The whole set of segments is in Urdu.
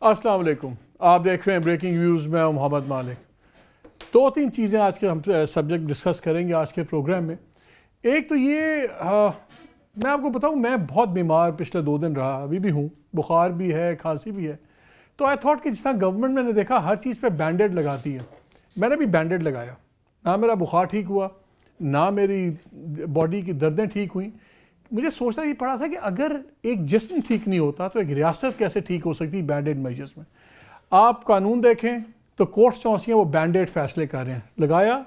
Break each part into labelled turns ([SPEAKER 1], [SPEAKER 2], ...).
[SPEAKER 1] السلام علیکم، آپ دیکھ رہے ہیں بریکنگ ویوز. میں ہوں محمد مالک. 2-3 چیزیں آج کے ہم سبجیکٹ ڈسکس کریں گے آج کے پروگرام میں. ایک تو یہ میں آپ کو بتاؤں، میں بہت بیمار پچھلے 2 دن رہا، ابھی بھی ہوں، بخار بھی ہے، کھانسی بھی ہے. تو آئی تھاٹ کہ جس طرح گورنمنٹ میں نے دیکھا ہر چیز پہ بینڈیڈ لگاتی ہے، میں نے بھی بینڈیڈ لگایا. نہ میرا بخار ٹھیک ہوا، نہ میری باڈی کی دردیں ٹھیک ہوئیں. مجھے سوچنا یہ پڑا تھا کہ اگر ایک جسم ٹھیک نہیں ہوتا تو ایک ریاست کیسے ٹھیک ہو سکتی بینڈیڈ میجرز میں. آپ قانون دیکھیں تو کورٹس جو ہیں وہ بینڈیڈ فیصلے کر رہے ہیں، لگایا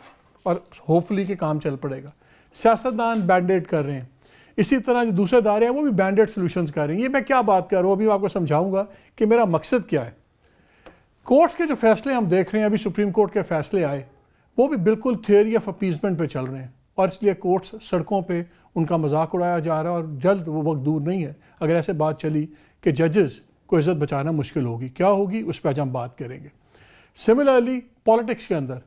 [SPEAKER 1] اور ہوپ فلی کہ کام چل پڑے گا. سیاستدان بینڈیڈ کر رہے ہیں، اسی طرح جو دوسرے ادارے ہیں وہ بھی بینڈیڈ سولوشنز کر رہے ہیں. یہ میں کیا بات کر رہا ہوں ابھی آپ کو سمجھاؤں گا کہ میرا مقصد کیا ہے. کورٹس کے جو فیصلے ہم دیکھ رہے ہیں، ابھی سپریم کورٹ کے فیصلے آئے، وہ بھی بالکل تھیوری آف اپیزمنٹ پہ چل رہے ہیں، اور اس لیے کورٹس سڑکوں پہ ان کا مذاق اڑایا جا رہا ہے. اور جلد وہ وقت دور نہیں ہے اگر ایسے بات چلی کہ ججز کو عزت بچانا مشکل ہوگی. کیا ہوگی اس پہ آج ہم بات کریں گے. سملرلی پالیٹکس کے اندر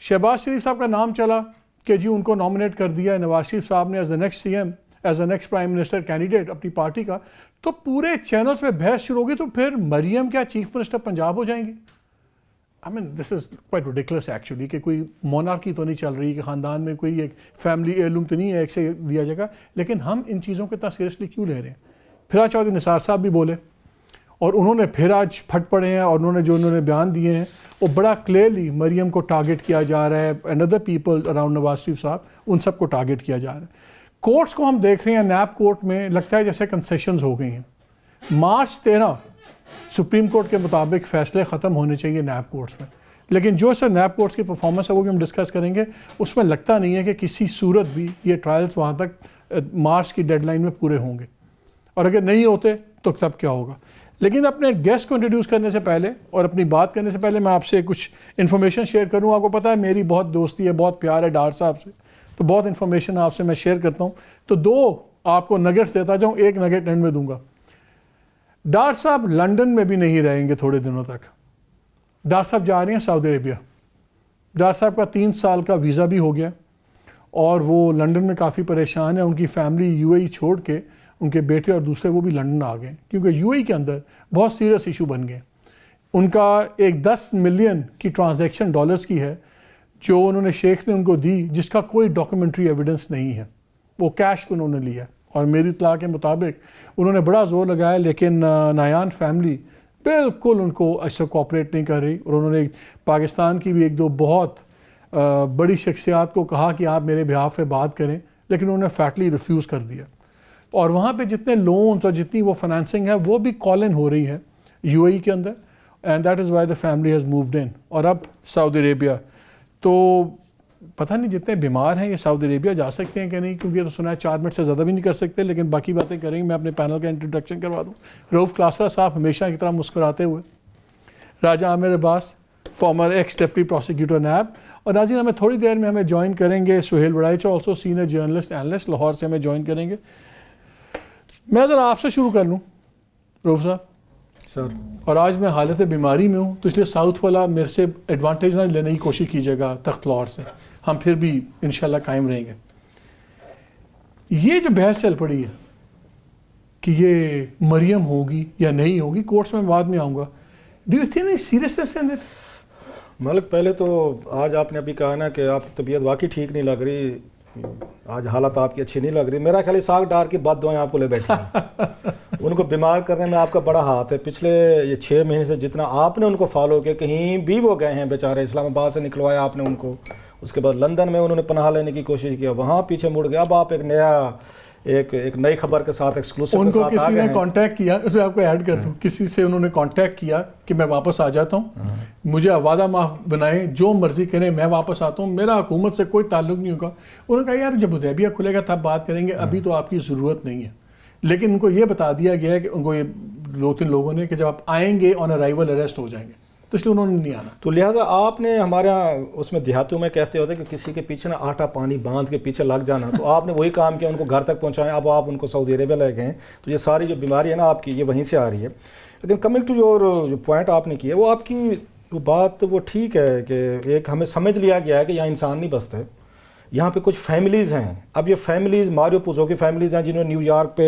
[SPEAKER 1] شہباز شریف صاحب کا نام چلا کہ جی ان کو نامنیٹ کر دیا نواز شریف صاحب نے as the next C M, as the next prime minister candidate اپنی پارٹی کا. تو پورے چینلز پہ بحث شروع ہوگی تو پھر مریم کیا چیف منسٹر پنجاب ہو جائیں گی؟ I mean this is quite ridiculous actually کہ کوئی مونارکی تو نہیں چل رہی کہ خاندان میں کوئی ایک فیملی ایئرلوم تو نہیں ہے ایک سے دیا جائے گا. لیکن ہم ان چیزوں کو اتنا سیریسلی کیوں لے رہے ہیں؟ پھر آج چودھری نثار صاحب بھی بولے اور انہوں نے پھر آج پھٹ پڑے ہیں، اور انہوں نے بیان دیے ہیں وہ بڑا کلیئرلی مریم کو ٹارگٹ کیا جا رہا ہے and other people around Nawaz Sharif صاحب، ان سب کو ٹارگٹ کیا جا رہا ہے. کورٹس کو ہم دیکھ رہے ہیں، نیب کورٹ میں لگتا ہے جیسے کنسیشنز ہو گئی ہیں. مارچ 13 سپریم کورٹ کے مطابق فیصلے ختم ہونے چاہیے نیب کورٹس میں، لیکن جو سر نیب کورٹس کی پرفارمنس ہے وہ بھی ہم ڈسکس کریں گے. اس میں لگتا نہیں ہے کہ کسی صورت بھی یہ ٹرائلز وہاں تک مارچ کی ڈیڈ لائن میں پورے ہوں گے، اور اگر نہیں ہوتے تو تب کیا ہوگا. لیکن اپنے گیسٹ کو انٹروڈیوس کرنے سے پہلے اور اپنی بات کرنے سے پہلے میں آپ سے کچھ انفارمیشن شیئر کروں. آپ کو پتہ ہے میری بہت دوستی ہے، بہت پیار ہے ڈار صاحب سے، تو بہت انفارمیشن آپ سے میں شیئر کرتا ہوں. تو 2 آپ کو نگٹس دیتا جاؤں، ایک نگٹ اینڈ میں دوں گا. ڈار صاحب لنڈن میں بھی نہیں رہیں گے تھوڑے دنوں تک. ڈار صاحب جا رہے ہیں سعودی عربیہ. ڈار صاحب کا 3 سال کا ویزا بھی ہو گیا اور وہ لنڈن میں کافی پریشان ہے. ان کی فیملی UAE چھوڑ کے، ان کے بیٹے اور دوسرے وہ بھی لنڈن آ گئے کیونکہ UAE کے اندر بہت سیریس ایشو بن گئے. ان کا ایک 10 ملین کی ٹرانزیکشن ڈالرز کی ہے جو انہوں نے شیخ نے ان کو دی، جس کا کوئی ڈاکومنٹری ایویڈنس نہیں ہے. وہ کیش انہوں نے لیا، اور میری اطلاع کے مطابق انہوں نے بڑا زور لگایا، لیکن نایان فیملی بالکل ان کو ایسا کوآپریٹ نہیں کر رہی. اور انہوں نے پاکستان کی بھی 1-2 بہت بڑی شخصیات کو کہا کہ آپ میرے بہاف پہ بات کریں، لیکن انہوں نے فیٹلی ریفیوز کر دیا. اور وہاں پہ جتنے لونز اور جتنی وہ فنانسنگ ہے وہ بھی کال ان ہو رہی ہے UAE کے اندر، and that is why the family has moved in. اور اب سعودی عربیہ، تو پتہ نہیں جتنے بیمار ہیں یہ سعودی عربیہ جا سکتے ہیں کہ نہیں، کیونکہ تو سنا ہے 4 منٹ سے زیادہ بھی نہیں کر سکتے. لیکن باقی باتیں کریں گے. میں اپنے پینل کا انٹروڈکشن کروا دوں. رؤف کلاسرا صاحب ہمیشہ کی طرح مسکراتے ہوئے، Raja Aamir Abbas former ex deputy prosecutor NAB, اور ناظرین ہمیں تھوڑی دیر میں ہمیں جوائن کریں گے Sohail Warraich, also senior journalist analyst Lahore سے ہمیں جوائن کریں گے. میں ذرا آپ سے شروع کر لوں رؤف صاحب
[SPEAKER 2] سر.
[SPEAKER 1] اور آج میں حالت بیماری میں ہوں تو اس لیے ساؤتھ والا میرے سے ایڈوانٹیج نہ لینے کی کوشش کیجیے گا تخت لاہور سے، ہم پھر بھی انشاءاللہ قائم رہیں گے. یہ جو بحث چل پڑی ہے کہ یہ مریم ہوگی یا نہیں ہوگی، کورٹس میں بعد میں آؤں گا. Do you think seriousness in it?
[SPEAKER 2] ملک پہلے تو آج آپ نے ابھی کہا نا کہ آپ کی طبیعت واقعی ٹھیک نہیں لگ رہی، آج حالت آپ کی اچھی نہیں لگ رہی. میرا خیال ساگ ڈار کی بد دعائیں آپ کو لے بیٹھے ہیں. ان کو بیمار کرنے میں آپ کا بڑا ہاتھ ہے. پچھلے یہ 6 مہینے سے جتنا آپ نے ان کو فالو کیا، کہیں بھی وہ گئے ہیں بیچارے، اسلام آباد سے نکلوایا آپ نے ان کو، اس کے بعد لندن میں انہوں نے پناہ لینے کی کوشش کیا، وہاں پیچھے مڑ گیا. اب آپ ایک نئی خبر کے ساتھ ایکسکلوسیو
[SPEAKER 1] ان کو کسی نے کانٹیکٹ کیا، اس میں آپ کو ایڈ کر دوں، کسی سے انہوں نے کانٹیکٹ کیا کہ میں واپس آ جاتا ہوں، مجھے وعدہ معاف بنائیں، جو مرضی کریں، میں واپس آتا ہوں، میرا حکومت سے کوئی تعلق نہیں ہوگا. انہوں نے کہا یار جب حدیبیہ کھلے گا تب بات کریں گے، ابھی تو آپ کی ضرورت نہیں ہے. لیکن ان کو یہ بتا دیا گیا ہے کہ ان کو یہ 2-3 لوگوں نے کہ جب آپ آئیں گے آن ارائیول اریسٹ ہو جائیں گے، تو اس لیے انہوں نے نہیں آنا.
[SPEAKER 2] تو لہٰذا آپ نے ہمارے اس میں دیہاتوں میں کہتے ہوتے کہ کسی کے پیچھے نا آٹا پانی باندھ کے پیچھے لگ جانا، تو آپ نے وہی کام کیا، ان کو گھر تک پہنچائیں. اب آپ ان کو سعودی عربیہ لے گئے ہیں، تو یہ ساری جو بیماری ہے نا آپ کی، یہ وہیں سے آ رہی ہے. لیکن کمنگ ٹو جو پوائنٹ آپ نے کیا، وہ آپ کی وہ بات وہ ٹھیک ہے کہ ایک ہمیں سمجھ لیا گیا ہے کہ یہاں انسان نہیں بستے، یہاں پہ کچھ فیملیز ہیں. اب یہ فیملیز ماریو پوزو کی فیملیز ہیں جنہوں نے نیو یارک پہ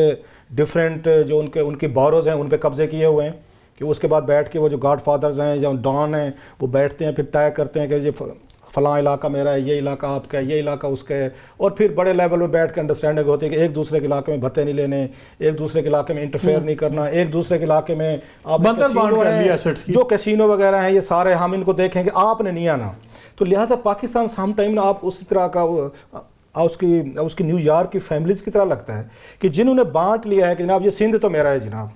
[SPEAKER 2] ڈفرینٹ جو ان کے باروز ہیں ان پہ قبضے کیے ہوئے ہیں. کہ اس کے بعد بیٹھ کے وہ جو گاڈ فادرز ہیں یا ڈان ہیں وہ بیٹھتے ہیں، پھر طے کرتے ہیں کہ یہ فلاں علاقہ میرا ہے، یہ علاقہ آپ کا ہے، یہ علاقہ اس کا ہے، اور پھر بڑے لیول پہ بیٹھ کے انڈرسٹینڈنگ ہوتی ہے کہ ایک دوسرے کے علاقے میں بھتے نہیں لینے، ایک دوسرے کے علاقے میں انٹرفیئر نہیں کرنا، ایک دوسرے کے علاقے میں آپ جو کیسینو وغیرہ ہیں یہ سارے ہم ان کو دیکھیں کہ آپ نے نہیں آنا. تو لہٰذا پاکستان سم ٹائم نا آپ اسی طرح کا اس کی نیو یارک کی فیملیز کی طرح لگتا ہے کہ جنہوں نے بانٹ لیا ہے کہ جناب یہ سندھ تو میرا ہے جناب،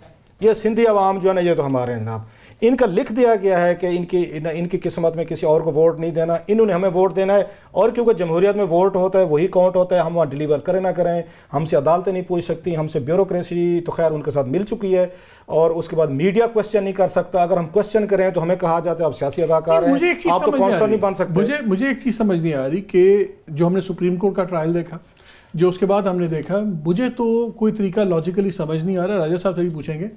[SPEAKER 2] یہ سندھی عوام جو ہے نا یہ تو ہمارے ہیں جناب. ان کا لکھ دیا گیا ہے کہ ان کی قسمت میں کسی اور کو ووٹ نہیں دینا، انہوں نے ہمیں ووٹ دینا ہے. اور کیونکہ جمہوریت میں ووٹ ہوتا ہے وہی کاؤنٹ ہوتا ہے، ہم وہاں ڈیلیور کریں نہ کریں، ہم سے عدالتیں نہیں پوچھ سکتی، ہم سے بیوروکریسی تو خیر ان کے ساتھ مل چکی ہے، اور اس کے بعد میڈیا کوشچن نہیں کر سکتا. اگر ہم کوشچن کریں تو ہمیں کہا جاتا ہے آپ سیاسی اداکار ہیں، آپ تو کونسلر نہیں بن سکتے.
[SPEAKER 1] مجھے ایک چیز سمجھ نہیں آ رہی کہ جو ہم نے سپریم کورٹ کا ٹرائل دیکھا، جو اس کے بعد ہم نے دیکھا، مجھے تو کوئی طریقہ لاجیکلی سمجھ نہیں آ رہا. راجہ صاحب سے بھی پوچھیں گے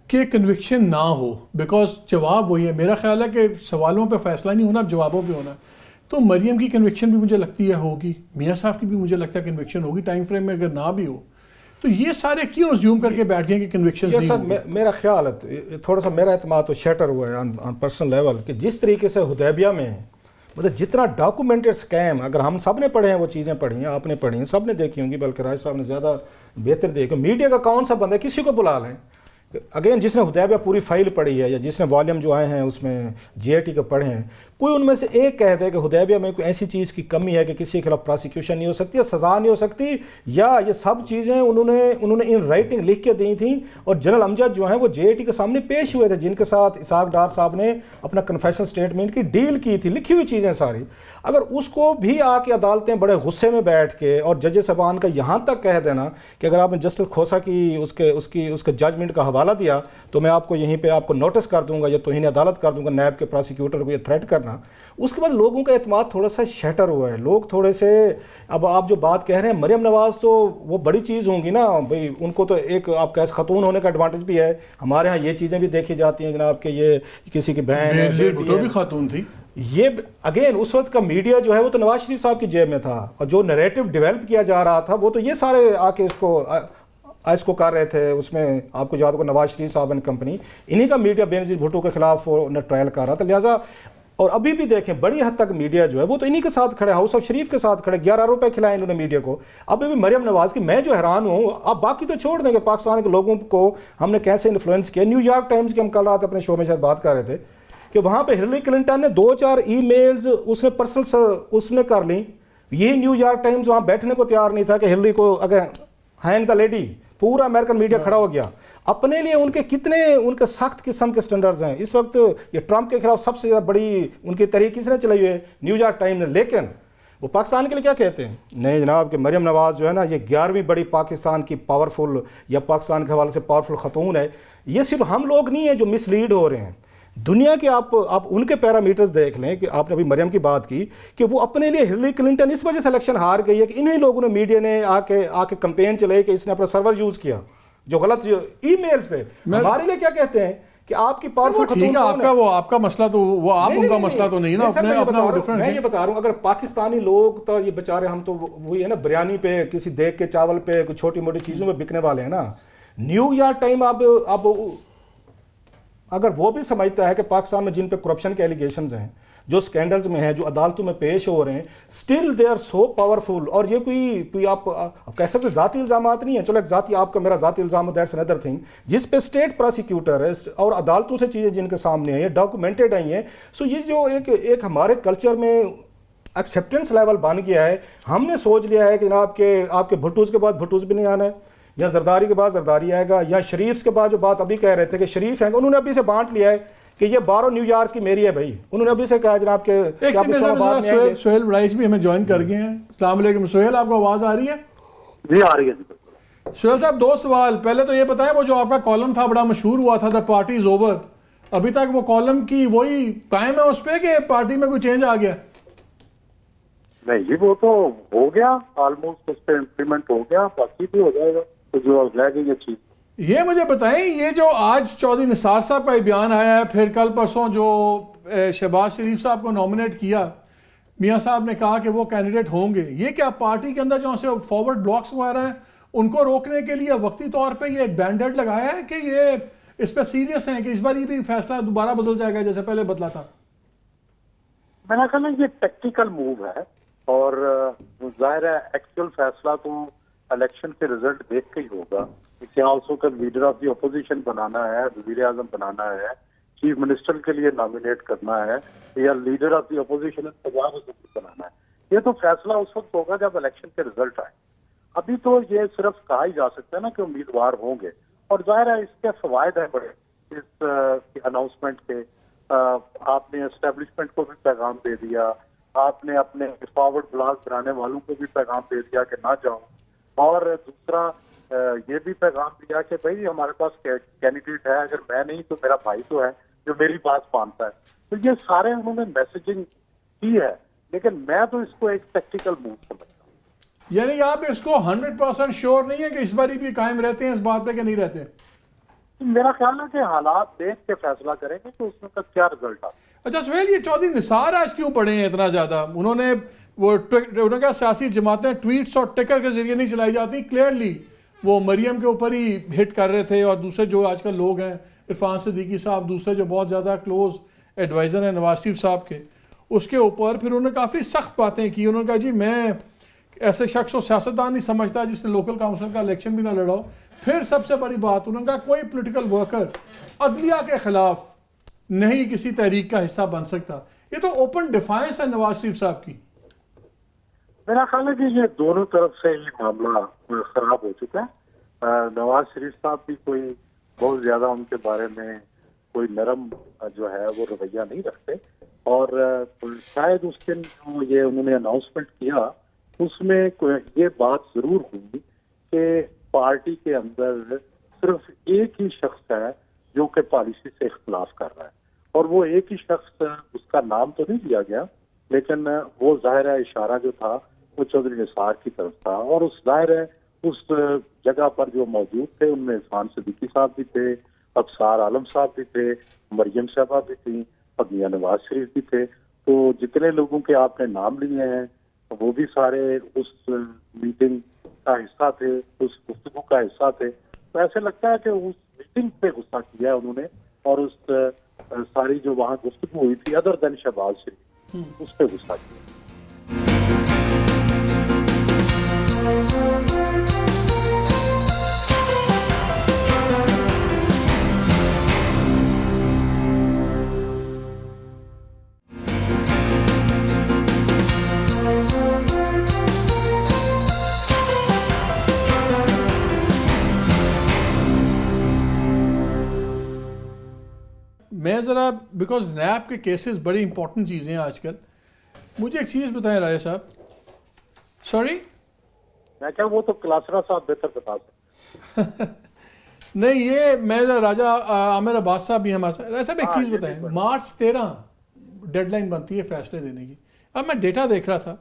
[SPEAKER 1] کہ کنوکشن نہ ہو، بیکاز جواب وہی ہے. میرا خیال ہے کہ سوالوں پہ فیصلہ نہیں ہونا، اب جوابوں پہ ہونا. تو مریم کی کنوکشن بھی مجھے لگتی ہے ہوگی، میاں صاحب کی بھی مجھے لگتا ہے کنوکشن ہوگی ٹائم فریم میں، اگر نہ بھی ہو تو یہ سارے کیوں زیوم کر کے بیٹھ گئے کہ کنوکشن نہیں ہوگی؟
[SPEAKER 2] میرا خیال ہے تھوڑا سا میرا اعتماد تو شیٹر ہوا ہے آن پرسنل لیول کہ جس طریقے سے حدیبیہ میں مطلب جتنا ڈاکومنٹڈ سکیم، اگر ہم سب نے پڑھے ہیں وہ چیزیں پڑھی ہیں، آپ نے پڑھی ہیں، سب نے دیکھی ہوں گی، بلکہ راج صاحب نے زیادہ بہتر دیکھی. میڈیا کا کون سا بندہ ہے، کسی کو بلا لیں. اگین جس نے حدیبیہ پوری فائل پڑھی ہے یا جس نے والیوم جو آئے ہیں اس میں جی آئی ٹی کے پڑھے ہیں، کوئی ان میں سے ایک کہہ دے کہ حدیبیہ میں کوئی ایسی چیز کی کمی ہے کہ کسی کے خلاف پراسیکیوشن نہیں ہو سکتی یا سزا نہیں ہو سکتی، یا یہ سب چیزیں انہوں نے ان رائٹنگ لکھ کے دی تھیں. اور جنرل امجد جو ہیں وہ جے آئی ٹی کے سامنے پیش ہوئے تھے، جن کے ساتھ اسحاق ڈار صاحب نے اپنا کنفیشن سٹیٹمنٹ کی ڈیل کی تھی، لکھی ہوئی چیزیں ساری. اگر اس کو بھی آ کے عدالتیں بڑے غصے میں بیٹھ کے اور جج صاحبان کا یہاں تک کہہ دینا کہ اگر آپ نے جسٹس کھوسا کی اس کے ججمنٹ کا حوالہ دیا تو میں آپ کو یہیں پہ آپ کو نوٹس کر دوں گا یا توہین عدالت کر دوں گا، نیب کے پراسیکیوٹر کو یہ تھریٹ کرنا، اس کے بعد لوگوں کا اعتماد تھوڑا سا شیٹر ہوا ہے. لوگ تھوڑے سے اب آپ جو بات کہہ رہے ہیں مریم نواز تو وہ بڑی چیز ہوں گی نا بھائی، ان کو تو ایک آپ کا خاتون ہونے کا ایڈوانٹیج بھی ہے. ہمارے ہاں یہ چیزیں بھی دیکھی جاتی ہیں جناب کہ یہ کسی کی بہن ہے،
[SPEAKER 1] تو بھی خاتون تھی.
[SPEAKER 2] یہ اگین اس وقت کا میڈیا جو ہے وہ تو نواز شریف صاحب کی جیب میں تھا، اور جو نیریٹو ڈیولپ کیا جا رہا تھا وہ تو یہ سارے آ کے اس کو کر رہے تھے. اس میں آپ کو یاد ہوگا نواز شریف صاحب اینڈ کمپنی، انہی کا میڈیا بینظیر بھٹو کے خلاف ٹرائل کر رہا تھا. لہٰذا اور ابھی بھی دیکھیں بڑی حد تک میڈیا جو ہے وہ تو انہی کے ساتھ کھڑے، ہاؤس آف شریف کے ساتھ کھڑے، 11 روپے کھلائے انہوں نے میڈیا کو. ابھی بھی مریم نواز کی میں جو حیران ہوں، اب باقی تو چھوڑ دیں کہ پاکستان کے لوگوں کو ہم نے کیسے انفلوئنس کیا. نیو یارک ٹائمز کی ہم کل رات اپنے شو میں شاید بات کر رہے تھے کہ وہاں پہ ہلری کلنٹن نے 2-4 ای میلز اس نے پرسنل اس نے کر لیں. یہ نیو یارک ٹائمز وہاں بیٹھنے کو تیار نہیں تھا کہ ہلری کو اگر ہینگ دا لیڈی، پورا امریکن میڈیا کھڑا ہو گیا. اپنے لیے ان کے کتنے ان کے سخت قسم کے سٹینڈرڈز ہیں. اس وقت یہ ٹرمپ کے خلاف سب سے زیادہ بڑی ان کی تحریک کس نے چلائی ہوئی ہے؟ نیو یارک ٹائم نے. لیکن وہ پاکستان کے لیے کیا کہتے ہیں؟ نہیں جناب کہ مریم نواز جو ہے نا یہ 11ویں بڑی پاکستان کی پاورفل یا پاکستان کے حوالے سے پاورفل خاتون ہے. یہ صرف ہم لوگ نہیں ہیں جو مس لیڈ ہو رہے ہیں، دنیا کے آپ ان کے پیرامیٹرز دیکھ لیں کہ آپ نے ابھی مریم کی بات کی کہ وہ اپنے لیے ہلری کلنٹن اس وجہ سے الیکشن ہار گئی ہے کہ انہی لوگوں نے میڈیا نے آ کے کمپین چلائی کہ اس نے اپنا سرور یوز کیا جو غلط ای میلز پہ. ہمارے لیے کیا کہتے ہیں کہ آپ کی پاورفل خاتون
[SPEAKER 1] آپ کا مسئلہ تو وہ آپ ان کا مسئلہ تو نہیں نا،
[SPEAKER 2] میں یہ بتا رہا ہوں. اگر پاکستانی لوگ تو یہ بیچارے ہم تو وہی ہے نا بریانی پہ کسی دیکھ کے چاول پہ کچھ چھوٹی موٹی چیزوں پہ بکنے والے ہیں نا. نیو یارک ٹائم اب اگر وہ بھی سمجھتا ہے کہ پاکستان میں جن پہ کرپشن کے ایلیگیشنز ہیں، جو سکینڈلز میں ہیں، جو عدالتوں میں پیش ہو رہے ہیں، still they are so powerful. اور یہ کوئی آپ کہہ سکتے ذاتی الزامات نہیں ہیں. چلو ایک ذاتی آپ کا میرا ذاتی الزام دیٹس اندر تھنگ، جس پہ اسٹیٹ پراسیکیوٹر ہے اور عدالتوں سے چیزیں جن کے سامنے ہیں، یہ ڈاکومنٹڈ آئی ہیں. سو یہ جو ایک ہمارے کلچر میں ایکسیپٹنس لیول بن گیا ہے، ہم نے سوچ لیا ہے کہ جناب کہ آپ کے بھٹوز کے بعد بھٹوز بھی نہیں آنا ہے، یا زرداری کے بعد زرداری آئے گا، یا شریف کے بعد جو بات ابھی کہہ رہے تھے کہ شریف ہیں، انہوں نے ابھی سے بانٹ لیا ہے کہ یہ بارو نیو یارک کی میری ہے بھائی. انہوں نے ابھی سے کہا جناب کہ
[SPEAKER 1] سہیل رائس بھی ہمیں جوائن کر گئے ہیں. السلام علیکم سہیل، آپ کو آواز آ رہی ہے؟
[SPEAKER 3] جی آ رہی ہے.
[SPEAKER 1] سہیل صاحب 2 سوال. پہلے تو یہ بتائیں وہ جو آپ کا کالم تھا بڑا مشہور ہوا تھا دا پارٹی از اوور، ابھی تک وہ کالم کی وہی قائم ہے اس پہ کہ پارٹی میں کوئی چینج آ گیا؟
[SPEAKER 3] نہیں جی وہ تو ہو گیا آلموسٹ، اس پہ امپلیمنٹ ہو گیا، باقی بھی ہو جائے گا تو جو رہ گئی یہ چیز.
[SPEAKER 1] یہ مجھے بتائیں یہ جو آج چودھری نثار صاحب کا بیان آیا ہے، پھر کل پرسوں جو شہباز شریف صاحب کو نامنیٹ کیا، میاں صاحب نے کہا کہ وہ کینڈیڈیٹ ہوں گے، یہ کیا پارٹی کے اندر جو سے فارورڈ بلاکس وغیرہ ہیں ان کو روکنے کے لیے وقتی طور پہ یہ ایک بینڈیڈ لگایا ہے کہ یہ اس پہ سیریس ہیں کہ اس بار یہ بھی فیصلہ دوبارہ بدل جائے گا جیسے پہلے بدلا تھا؟
[SPEAKER 3] میرا خیال ہے یہ ٹیکٹیکل موو ہے اور ظاہر ہے ایکچوئل فیصلہ تو الیکشن کے رزلٹ دیکھ کے ہی ہوگا. کیا اس وقت لیڈر آف دی اپوزیشن بنانا ہے, وزیر اعظم بنانا ہے, چیف منسٹر کے لیے نامینیٹ کرنا ہے, یا leader of the opposition Punjab assembly بنانا ہے. یہ تو فیصلہ اس وقت ہوگا جب الیکشن کے رزلٹ آئے. ابھی تو یہ صرف کہا ہی جا سکتا ہے نا کہ امیدوار ہوں گے, اور ظاہر ہے اس کے فوائد ہیں بڑے اس اناؤنسمنٹ کے. آپ نے اسٹیبلشمنٹ کو بھی پیغام دے دیا, آپ نے اپنے فارورڈ بلاک بنانے والوں کو بھی پیغام دے دیا کہ نہ جاؤ, اور دوسرا یہ بھی پیغام دیا کہ بھائی ہمارے پاس کینڈیڈیٹ ہے, اگر میں نہیں تو میرا بھائی تو ہے جو میری بات مانتا ہے. تو یہ سارے انہوں نے میسیجنگ کی ہے, لیکن میں تو اس کو ایک ٹیکٹیکل موو سمجھتا ہوں.
[SPEAKER 1] یعنی کہ آپ اس کو 100% شیور نہیں ہے کہ اس باری بھی قائم رہتے ہیں اس بات پہ کہ نہیں رہتے؟
[SPEAKER 3] میرا خیال ہے کہ حالات دیکھ کے فیصلہ کریں گے کہ اس میں کا کیا رزلٹ آتا ہے.
[SPEAKER 1] اچھا سہیل, یہ چودھری نثار آج کیوں پڑھے ہیں اتنا زیادہ؟ انہوں نے کہا سیاسی جماعتیں ٹویٹس اور ٹکر کے ذریعے نہیں چلائی جاتی. کلیئرلی وہ مریم کے اوپر ہی ہٹ کر رہے تھے, اور دوسرے جو آج کل لوگ ہیں, عرفان صدیقی صاحب, دوسرے جو بہت زیادہ کلوز ایڈوائزر ہیں نواز شریف صاحب کے, اس کے اوپر پھر انہوں نے کافی سخت باتیں کی. انہوں نے کہا جی میں ایسے شخص کو سیاستدان نہیں سمجھتا جس نے لوکل کاؤنسل کا الیکشن بھی نہ لڑا ہو. پھر سب سے بڑی بات, انہوں نے کہا کوئی پولیٹیکل ورکر عدلیہ کے خلاف نہیں کسی تحریک کا حصہ بن سکتا. یہ تو اوپن ڈیفائنس ہے نواز شریف صاحب کی.
[SPEAKER 3] میرا خیال ہے کہ یہ دونوں طرف سے یہ معاملہ خراب ہو چکا ہے. نواز شریف صاحب بھی کوئی بہت زیادہ ان کے بارے میں کوئی نرم جو ہے وہ رویہ نہیں رکھتے, اور شاید اس دن جو یہ انہوں نے اناؤنسمنٹ کیا اس میں یہ بات ضرور ہوئی کہ پارٹی کے اندر صرف ایک ہی شخص ہے جو کہ پالیسی سے اختلاف کر رہا ہے, اور وہ ایک ہی شخص, اس کا نام تو نہیں لیا گیا, لیکن وہ ظاہر ہے اشارہ جو تھا وہ چودھری نثار کی طرف تھا. اور اس ظاہر ہے اس جگہ پر جو موجود تھے ان میں عرفان صدیقی صاحب بھی تھے, ابصار عالم صاحب بھی تھے, مریم صاحبہ بھی تھیں, اور میاں نواز شریف بھی تھے. تو جتنے لوگوں کے آپ نے نام لیے ہیں وہ بھی سارے اس میٹنگ کا حصہ تھے, اس گفتگو کا حصہ تھے. تو ایسے لگتا ہے کہ اس میٹنگ پہ غصہ کیا انہوں نے, اور اس ساری جو وہاں گفتگو ہوئی تھی ادر دین شہباز شریف, اس پہ غصہ کیا.
[SPEAKER 1] میں ذرا بیکاز نیب کے کیسز بڑی امپورٹنٹ چیزیں ہیں آج کل, مجھے ایک چیز بتائیں راجہ صاحب. سوری
[SPEAKER 3] میں کیا, وہ تو کلاسرا صاحب بہتر بتا سکتے.
[SPEAKER 1] نہیں, یہ میں راجہ عامر عباس صاحب بھی ہمارے ساتھ. ایسا بھی ایک چیز بتائیں, مارچ 13 ڈیڈ لائن بنتی ہے فیصلے دینے کی. اب میں ڈیٹا دیکھ رہا تھا,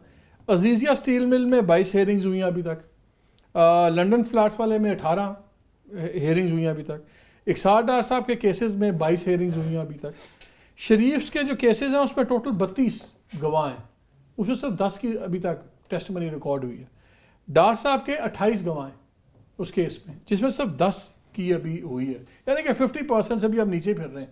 [SPEAKER 1] عزیزیہ اسٹیل مل میں 22 ہیئرنگز ہوئی ہیں ابھی تک, لنڈن فلیٹس والے میں 18 ہیئرنگز ہوئی ہیں ابھی تک, اقصاد ڈار صاحب کے کیسز میں 22 ہیئرنگز ہوئی ہیں ابھی تک. شریفس کے جو کیسز ہیں اس میں ٹوٹل 32 گواہ ہیں, اس میں صرف 10 کی ابھی تک ٹیسٹ منی ریکارڈ ہوئی ہے. ڈار صاحب کے 28 گواہ ہیں اس کیس میں, جس میں صرف 10 کی ابھی ہوئی ہے, یعنی کہ 50% سے بھی اب نیچے پھر رہے ہیں.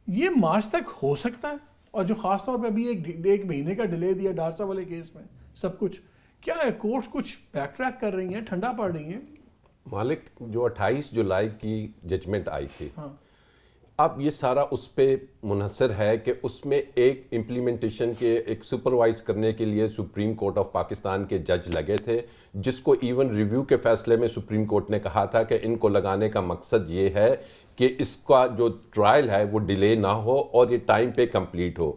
[SPEAKER 1] یہ مارچ تک ہو سکتا ہے, اور جو خاص طور پہ ابھی ایک مہینے کا ڈیلے دیا ڈار صاحب والے کیس میں, سب کچھ کیا ہے, کورٹس کچھ بیک ٹریک کر رہی ہیں, ٹھنڈا پڑ رہی ہیں؟
[SPEAKER 4] مالک, جو 28 جولائی کی ججمنٹ آئی تھی, اب یہ سارا اس پہ منحصر ہے کہ اس میں ایک امپلیمنٹیشن کے ایک سپروائز کرنے کے لیے سپریم کورٹ آف پاکستان کے جج لگے تھے, جس کو ایون ریویو کے فیصلے میں سپریم کورٹ نے کہا تھا کہ ان کو لگانے کا مقصد یہ ہے کہ اس کا جو ٹرائل ہے وہ ڈیلے نہ ہو اور یہ ٹائم پہ کمپلیٹ ہو.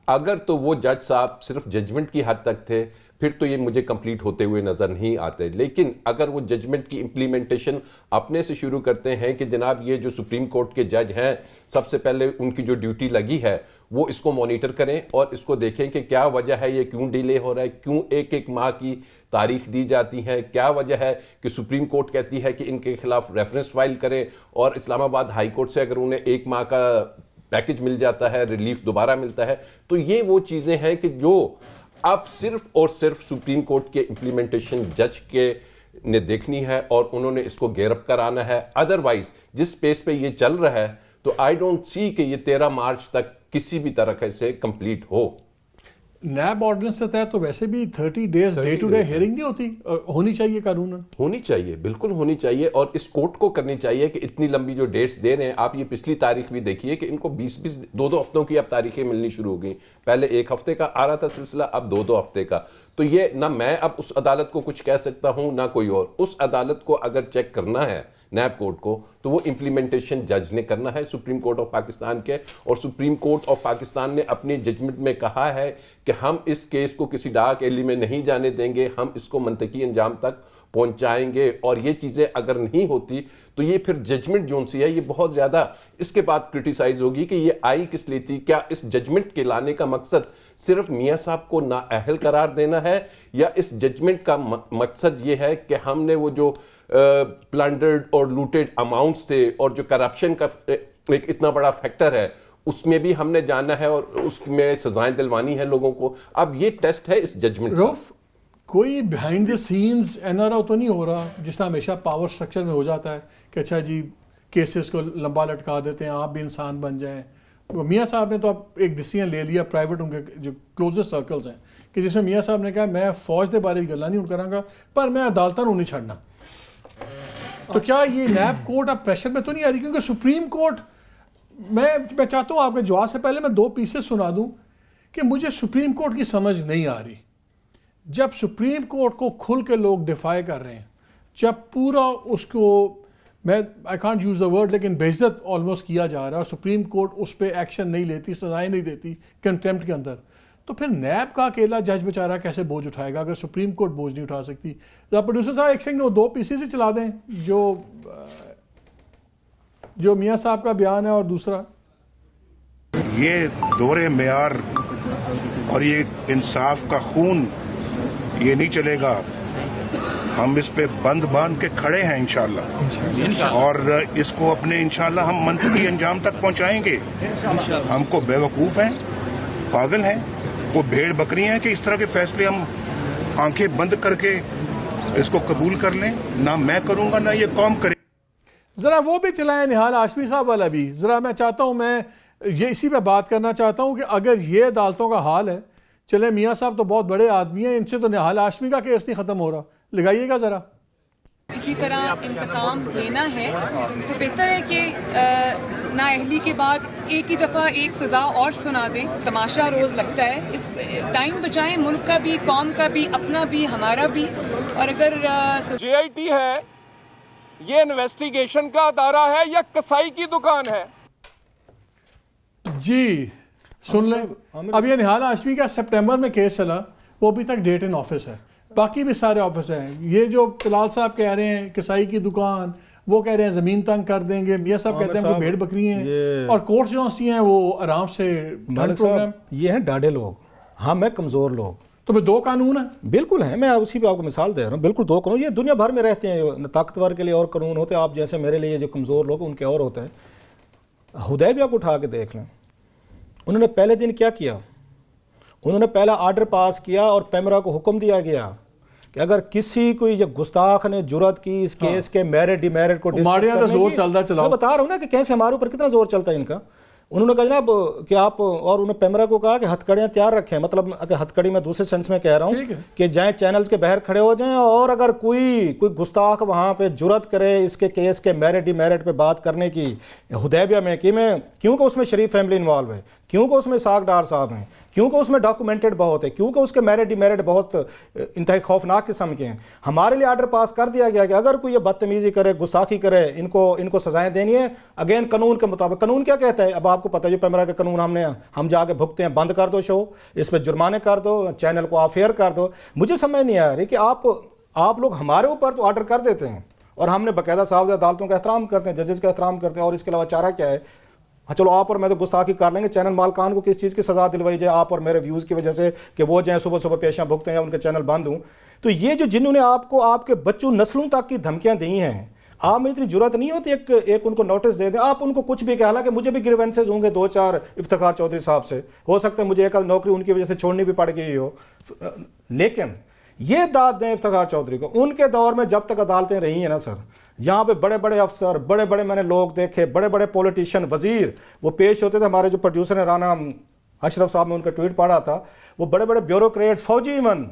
[SPEAKER 4] اگر تو وہ جج صاحب صرف ججمنٹ کی حد تک تھے پھر تو یہ مجھے کمپلیٹ ہوتے ہوئے نظر نہیں آتے, لیکن اگر وہ ججمنٹ کی امپلیمنٹیشن اپنے سے شروع کرتے ہیں کہ جناب یہ جو سپریم کورٹ کے جج ہیں, سب سے پہلے ان کی جو ڈیوٹی لگی ہے وہ اس کو مانیٹر کریں اور اس کو دیکھیں کہ کیا وجہ ہے, یہ کیوں ڈیلے ہو رہا ہے, کیوں ایک ماہ کی تاریخ دی جاتی ہے, کیا وجہ ہے کہ سپریم کورٹ کہتی ہے کہ ان کے خلاف ریفرنس فائل کریں, اور اسلام آباد ہائی کورٹ سے اگر انہیں 1 ماہ کا پیکج مل جاتا ہے, ریلیف دوبارہ ملتا ہے. تو یہ وہ چیزیں ہیں کہ جو اب صرف اور صرف سپریم کورٹ کے امپلیمنٹیشن جج کے نے دیکھنی ہے اور انہوں نے اس کو گیرپ کرانا ہے. ادروائز جس پیس پہ یہ چل رہا ہے تو آئی ڈونٹ سی کہ یہ 13 مارچ تک کسی بھی طرح سے کمپلیٹ ہو.
[SPEAKER 1] نیب آرڈیننس سے تحت تو ویسے بھی 30 days day to day hearing نہیں ہوتی, ہونی چاہیے قانوناً.
[SPEAKER 4] ہونی چاہیے, بالکل ہونی چاہیے, اور اس کورٹ کو کرنی چاہیے کہ اتنی لمبی جو ڈیٹس دے رہے ہیں, آپ یہ پچھلی تاریخ بھی دیکھیے کہ ان کو 20 دو ہفتوں کی اب تاریخیں ملنی شروع ہو گئیں. پہلے 1 ہفتے کا آ رہا تھا سلسلہ, اب 2 ہفتے کا. تو یہ نہ میں اب اس عدالت کو کچھ کہہ سکتا ہوں نہ کوئی اور. اس عدالت کو اگر چیک کرنا ہے نیب کورٹ کو تو وہ امپلیمنٹیشن جج نے کرنا ہے, سپریم کورٹ آف پاکستان کے. اور سپریم کورٹ آف پاکستان نے اپنی ججمنٹ میں کہا ہے کہ ہم اس کیس کو کسی ڈارک ایلی میں نہیں جانے دیں گے, ہم اس کو منطقی انجام تک پہنچائیں گے. اور یہ چیزیں اگر نہیں ہوتی تو یہ پھر ججمنٹ جو سی ہے یہ بہت زیادہ اس کے بعد کرٹیسائز ہوگی کہ یہ آئی کس لیے تھی. کیا اس ججمنٹ کے لانے کا مقصد صرف میاں صاحب کو نااہل قرار دینا ہے, یا اس ججمنٹ کا مقصد یہ ہے کہ ہم نے وہ جو پلنڈرڈ اور لوٹڈ اماؤنٹس تھے اور جو کرپشن کا ایک اتنا بڑا فیکٹر ہے اس میں بھی ہم نے جانا ہے اور اس میں سزائیں دلوانی ہے لوگوں کو. اب یہ ٹیسٹ ہے اس ججمنٹ کا.
[SPEAKER 1] روف کوئی behind the scenes N R O تو نہیں ہو رہا جس طرح ہمیشہ پاور سٹرکچر میں ہو جاتا ہے کہ اچھا جی کیسز کو لمبا لٹکا دیتے ہیں, آپ بھی انسان بن جائیں. میاں صاحب نے تو اب ایک ڈیسیژن لے لیا پرائیویٹ ان کے جو کلوزسٹ سرکلز ہیں کہ جس میں میاں صاحب نے کہا میں فوج کے بارے گلا نہیں کراں گا پر میں عدالتاں نہیں چھڑنا. تو کیا یہ نیب کورٹ اب پریشر میں تو نہیں آ رہی, کیونکہ سپریم کورٹ میں چاہتا ہوں آپ کے جواب سے پہلے میں 2 پیسز سنا دوں کہ مجھے سپریم کورٹ کی سمجھ نہیں آ رہی. جب سپریم کورٹ کو کھل کے لوگ ڈیفائی کر رہے ہیں, جب پورا اس کو میں I can't use the word لیکن بے عزت آلموسٹ کیا جا رہا ہے اور سپریم کورٹ اس پہ ایکشن نہیں لیتی, سزائیں نہیں دیتی کنٹیمپٹ کے اندر, تو پھر نیب کا اکیلا جج بیچارہ کیسے بوجھ اٹھائے گا اگر سپریم کورٹ بوجھ نہیں اٹھا سکتی. پروڈیوسر صاحب ایک سیکنڈ وہ 2 پیسز ہی چلا دیں جو میاں صاحب کا بیان ہے, اور دوسرا
[SPEAKER 5] یہ دور معیار اور یہ انصاف کا خون یہ نہیں چلے گا. ہم اس پہ بند باندھ کے کھڑے ہیں انشاءاللہ, اور اس کو اپنے انشاءاللہ ہم منطقی انجام تک پہنچائیں گے. ہم کو بے وقوف ہیں, پاگل ہیں, وہ بھیڑ بکری ہیں کہ اس طرح کے فیصلے ہم آنکھیں بند کر کے اس کو قبول کر لیں. نہ میں کروں گا نہ یہ قوم کرے.
[SPEAKER 1] ذرا وہ بھی چلائیں نہال ہاشمی صاحب والا بھی ذرا. میں چاہتا ہوں, میں یہ اسی پہ بات کرنا چاہتا ہوں کہ اگر یہ عدالتوں کا حال ہے, چلے میاں صاحب تو بہت بڑے آدمی ہیں, ان سے تو نہال ہاشمی کا کیس نہیں ختم ہو رہا, لگائیے گا ذرا.
[SPEAKER 6] اسی طرح انتقام لینا ہے تو بہتر ہے کہ نااہلی کے بعد ایک ہی دفعہ ایک سزا اور سنا دیں. تماشا روز لگتا ہے, اس ٹائم بچائیں ملک کا بھی, قوم کا بھی, اپنا بھی, ہمارا بھی. اور اگر
[SPEAKER 7] جے آئی ٹی ہے یہ انویسٹیگیشن کا ادارہ ہے یا کسائی کی دکان ہے؟
[SPEAKER 1] جی سن لیں, اب یہ نہال ہاشمی کا سپٹمبر میں کیس چلا, وہ ابھی تک ڈیٹ ان آفس ہے, باقی بھی سارے آفس ہیں. یہ جو طلال صاحب کہہ رہے ہیں کسائی کی دکان, وہ کہہ رہے ہیں زمین تنگ کر دیں گے, میاں صاحب کہتے ہیں وہ بھیڑ بکری ہیں, اور کورٹس جو سی ہیں وہ آرام سے پروگرام.
[SPEAKER 2] یہ ہیں ڈاڈے لوگ, ہم ہیں کمزور لوگ.
[SPEAKER 1] تو میں 2 قانون ہیں. بالکل
[SPEAKER 2] ہیں, میں اسی پہ آپ کو مثال دے رہا ہوں. بالکل 2 قانون, یہ دنیا بھر میں رہتے ہیں. طاقتور کے لیے اور قانون ہوتے ہیں, آپ جیسے میرے لیے جو کمزور لوگ ان کے اور ہوتے ہیں. حدیبیہ کو اٹھا کے دیکھ لیں, انہوں نے پہلے دن کیا کیا, انہوں نے پہلا آرڈر پاس کیا اور پیمرا کو حکم دیا گیا کہ اگر کسی کو یہ گستاخ نے جرات کی اس کیس کے میرٹ ڈی میرٹ کو ڈسکس کرنے کی,
[SPEAKER 1] زور چلتا چلاؤ.
[SPEAKER 2] میں بتا رہا ہوں نا کہ کیسے ہمارے اوپر کتنا زور چلتا ہے ان کا. انہوں نے کہا جناب کہ آپ, اور انہوں نے پیمرا کو کہا کہ ہتھ کڑیاں تیار رکھیں. مطلب اگر ہتھ کڑی میں دوسرے سینس میں کہہ رہا ہوں کہ جائیں چینلز کے باہر کھڑے ہو جائیں, اور اگر کوئی گستاخ وہاں پہ جرات کرے اس کے کیس کے میرٹ ڈی میرٹ پہ بات کرنے کی حدیبیہ میں, کہ میں کیونکہ اس میں شریف فیملی انوالو ہے, کیونکہ اس میں اسحاق ڈار صاحب ہیں, کیونکہ اس میں ڈاکومنٹڈ بہت ہے, کیونکہ اس کے میرٹ ڈی میرٹ بہت انتہائی خوفناک قسم کے ہیں. ہمارے لیے آرڈر پاس کر دیا گیا کہ اگر کوئی یہ بدتمیزی کرے, گستاخی کرے, ان کو سزائیں دینی ہے اگین قانون کے مطابق. قانون کیا کہتا ہے اب آپ کو پتہ ہے, جو پیمرا کا قانون ہم جا کے بھگتے ہیں, بند کر دو شو, اس پہ جرمانے کر دو, چینل کو آف ایئر کر دو. مجھے سمجھ نہیں آ رہی کہ آپ لوگ ہمارے اوپر تو آرڈر کر دیتے ہیں, اور ہم نے باقاعدہ صاحب عدالتوں کا احترام کرتے ہیں, ججز کا احترام کرتے ہیں, اور اس کے علاوہ چارہ کیا ہے. چلو آپ اور میں تو گستاخی کر لیں گے, چینل مالکان کو کس چیز کی سزا دلوائی جائے آپ اور میرے ویوز کی وجہ سے کہ وہ جائیں صبح پیشیاں بھگتے ہیں یا ان کے چینل بند ہوں. تو یہ جو جنہوں نے آپ کو آپ کے بچوں نسلوں تک کی دھمکیاں دی ہیں, آپ میں اتنی جرات نہیں ہوتی ایک ان کو نوٹس دے دیں, آپ ان کو کچھ بھی کہہ. حالانکہ مجھے بھی گریونسز ہوں گے 2-4 افتخار چودھری صاحب سے, ہو سکتا ہے مجھے ایک نوکری ان کی وجہ سے چھوڑنی بھی پڑ گئی ہو, لیکن یہ داد دیں افتخار چودھری کو. ان کے دور میں جب تک عدالتیں رہی ہیں نا سر, یہاں پہ بڑے بڑے افسر, بڑے بڑے میں نے لوگ دیکھے, بڑے بڑے پولیٹیشین, وزیر, وہ پیش ہوتے تھے. ہمارے جو پروڈیوسر ہیں رانا اشرف صاحب نے ان کا ٹویٹ پڑھا تھا, وہ بڑے بڑے بیوروکریٹ, فوجی ایون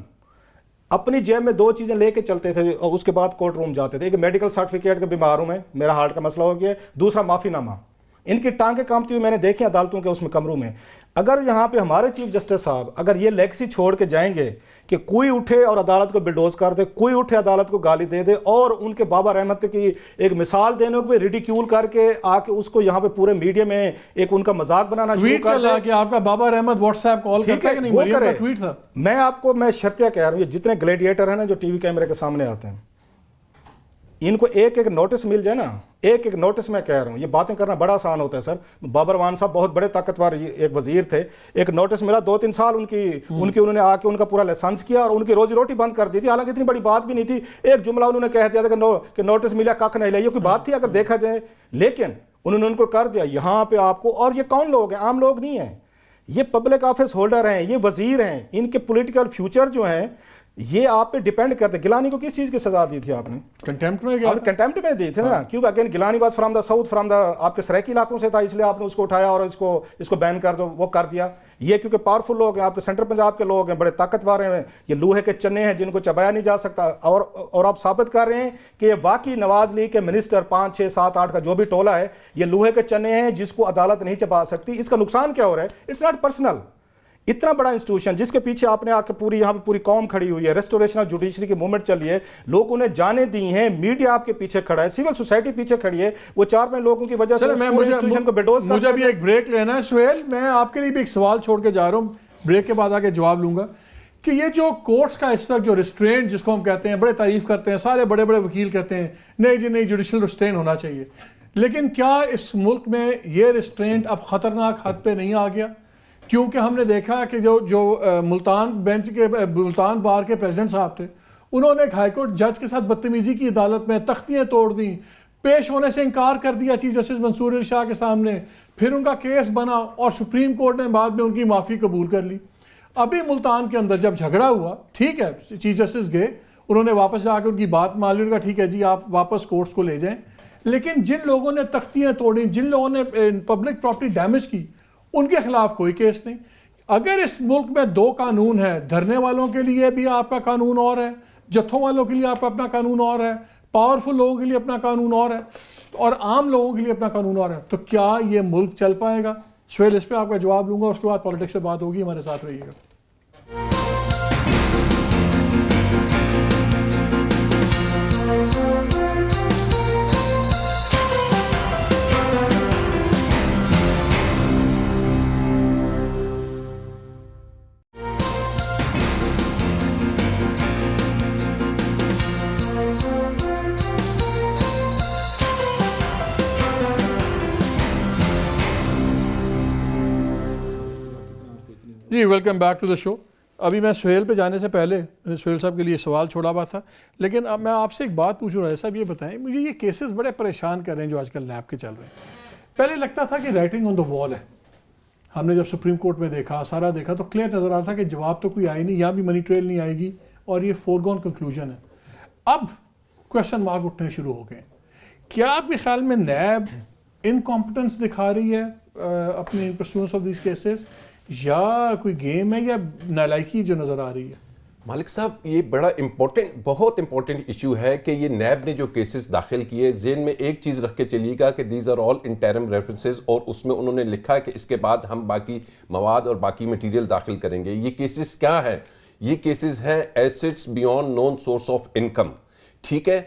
[SPEAKER 2] اپنی جیب میں 2 چیزیں لے کے چلتے تھے اور اس کے بعد کورٹ روم جاتے تھے. ایک میڈیکل سرٹیفکیٹ کے بیمار ہوں میں, میرا ہارٹ کا مسئلہ ہو گیا, دوسرا معافی نامہ. ان کی ٹانگیں کامتی ہوئی میں نے دیکھی عدالتوں کے اس میں کمروں میں. اگر یہاں پہ ہمارے چیف جسٹس صاحب اگر یہ لیگسی چھوڑ کے جائیں گے کہ کوئی اٹھے اور عدالت کو بلڈوز کر دے, کوئی اٹھے عدالت کو گالی دے دے, اور ان کے بابا رحمت کی ایک مثال دینے کو ریڈیکیول کر کے آ کے اس کو یہاں پہ پورے میڈیا میں ایک ان کا مذاق بنانا شروع
[SPEAKER 1] ٹویٹ
[SPEAKER 2] کر
[SPEAKER 1] چلا
[SPEAKER 2] دے,
[SPEAKER 1] کہ آپ کا بابا رحمت واٹس ایپ کال کرتا ہے کہ نہیں,
[SPEAKER 2] وہ
[SPEAKER 1] مریم کا
[SPEAKER 2] کرے.
[SPEAKER 1] ٹویٹ تھا.
[SPEAKER 2] میں شرطیہ کہہ رہا ہوں, یہ جتنے گلیڈیٹر ہیں نا جو ٹی وی کیمرے کے سامنے آتے ہیں, ان کو ایک ایک نوٹس مل جائے نا, ایک ایک نوٹس. میں کہہ رہا ہوں یہ باتیں کرنا بڑا آسان ہوتا ہے سر. بابر وان صاحب بہت بڑے طاقتور ایک وزیر تھے, ایک نوٹس ملا 2-3 سال ان کی انہوں نے آ کے ان کا پورا لائسنس کیا اور ان کی روزی روٹی بند کر دی تھی. حالانکہ اتنی بڑی بات بھی نہیں تھی, ایک جملہ انہوں نے کہہ دیا تھا کہ نوٹس ملا کک نہیں لیا, یہ کوئی بات تھی اگر دیکھا جائے, لیکن انہوں نے ان کو کر دیا. یہاں پہ آپ کو, اور یہ کون لوگ ہیں, عام لوگ نہیں ہیں, یہ پبلک آفس ہولڈر ہیں, یہ وزیر ہیں, ان کے پولیٹیکل فیوچر جو ہیں یہ آپ پہ ڈیپینڈ کرتے. گیلانی کو کس چیز کی سزا دی تھی آپ نے؟
[SPEAKER 1] کنٹیمپٹ میں گیا,
[SPEAKER 2] کنٹیمپٹ میں دی تھی نا, کیونکہ again Gilani was from the south, from the آپ کے سریکی علاقوں سے تھا, اس لیے آپ نے اس کو اٹھایا اور اس کو بین کر دو, وہ کر دیا. یہ کیونکہ پاورفل لوگ ہیں, آپ کے سینٹرل پنجاب کے لوگ ہیں, بڑے طاقتور ہیں, یہ لوہے کے چنے ہیں جن کو چبایا نہیں جا سکتا. اور آپ ثابت کر رہے ہیں کہ یہ واقعی نواز لیگ کے منسٹر 5, 6, 7, 8 کا جو بھی ٹولہ ہے, یہ لوہے کے چنے ہیں جس کو عدالت نہیں چبا سکتی. اس کا نقصان کیا ہو رہا ہے؟ It's not personal. اتنا بڑا انسٹیٹیوشن جس کے پیچھے آپ نے آ کے یہاں پہ پوری قوم کھڑی ہوئی ہے, ریسٹوریشن آف جوڈیشری کی موومنٹ چلی ہے, لوگوں نے جانے دی ہیں, میڈیا آپ کے پیچھے کھڑا ہے, سول سوسائٹی پیچھے کھڑی ہے. وہ 4-5 لوگوں کی وجہ سے انسٹیٹیوشن کو بلڈوز کر.
[SPEAKER 1] مجھے بھی ایک بریک لینا ہے سہیل, میں آپ کے لیے بھی ایک سوال چھوڑ کے جا رہا ہوں, بریک کے بعد آگے جواب لوں گا. کہ یہ جو کورٹس کا اس وقت جو ریسٹرینٹ جس کو ہم کہتے ہیں, بڑے تعریف کرتے ہیں, سارے بڑے بڑے وکیل کہتے ہیں نہیں جی نہیں جوڈیشل ریسٹرین ہونا چاہیے, لیکن کیا اس ملک میں یہ ریسٹرینٹ اب خطرناک حد پہ نہیں آ گیا؟ کیونکہ ہم نے دیکھا کہ جو ملتان بار کے پریزیڈنٹ صاحب تھے, انہوں نے ایک ہائی کورٹ جج کے ساتھ بدتمیزی کی عدالت میں, تختیاں توڑ دیں, پیش ہونے سے انکار کر دیا چیف جسٹس منصور علی شاہ کے سامنے, پھر ان کا کیس بنا اور سپریم کورٹ نے بعد میں ان کی معافی قبول کر لی. ابھی ملتان کے اندر جب جھگڑا ہوا, ٹھیک ہے چیف جسٹس گئے, انہوں نے واپس جا کے ان کی بات مان لی, ان کا ٹھیک ہے جی آپ واپس کورٹس کو لے جائیں, لیکن جن لوگوں نے تختیاں توڑیں, جن لوگوں نے پبلک پراپرٹی ڈیمیج کی, ان کے خلاف کوئی کیس نہیں. اگر اس ملک میں 2 قانون ہیں, دھرنے والوں کے لیے بھی آپ کا قانون اور ہے, جتھوں والوں کے لیے آپ کا اپنا قانون اور ہے, پاورفل لوگوں کے لیے اپنا قانون اور ہے, اور عام لوگوں کے لیے اپنا قانون اور ہے, تو کیا یہ ملک چل پائے گا؟ سہیل اس پہ آپ کا جواب لوں گا, اس کے بعد پالیٹکس سے بات ہوگی. ہمارے ساتھ رہیے گا. جی ویلکم بیک ٹو دا شو. ابھی میں سہیل پہ جانے سے پہلے سہیل صاحب کے لیے سوال چھوڑا ہوا تھا, لیکن اب میں آپ سے ایک بات پوچھ رہا ہے صاحب, یہ بتائیں مجھے یہ کیسز بڑے پریشان کر رہے ہیں جو آج کل نیب کے چل رہے ہیں. پہلے لگتا تھا کہ رائٹنگ آن دا وال ہے, ہم نے جب سپریم کورٹ میں دیکھا, سارا دیکھا تو کلیئر نظر آ رہا تھا کہ جواب تو کوئی آئی نہیں, یہاں بھی منی ٹریل نہیں آئے گی, اور یہ فورگون کنکلوژن ہے. اب کویشچن مارک اٹھنے شروع ہو گئے. کیا آپ کے خیال میں نیب انکمپٹنس دکھا رہی ہے اپنی پرسوئنس آف دیز کیسز, یا کوئی گیم ہے, یا نالائکی جو نظر آ رہی ہے؟
[SPEAKER 4] مالک صاحب یہ بہت امپورٹنٹ ایشو ہے کہ یہ نیب نے جو کیسز داخل کیے, ذہن میں ایک چیز رکھ کے چلیے گا کہ these are all interim references, اور اس میں انہوں نے لکھا کہ اس کے بعد ہم باقی مواد اور باقی مٹیریل داخل کریں گے. یہ کیسز کیا ہے؟ یہ کیسز ہیں assets beyond known source of income, ٹھیک ہے.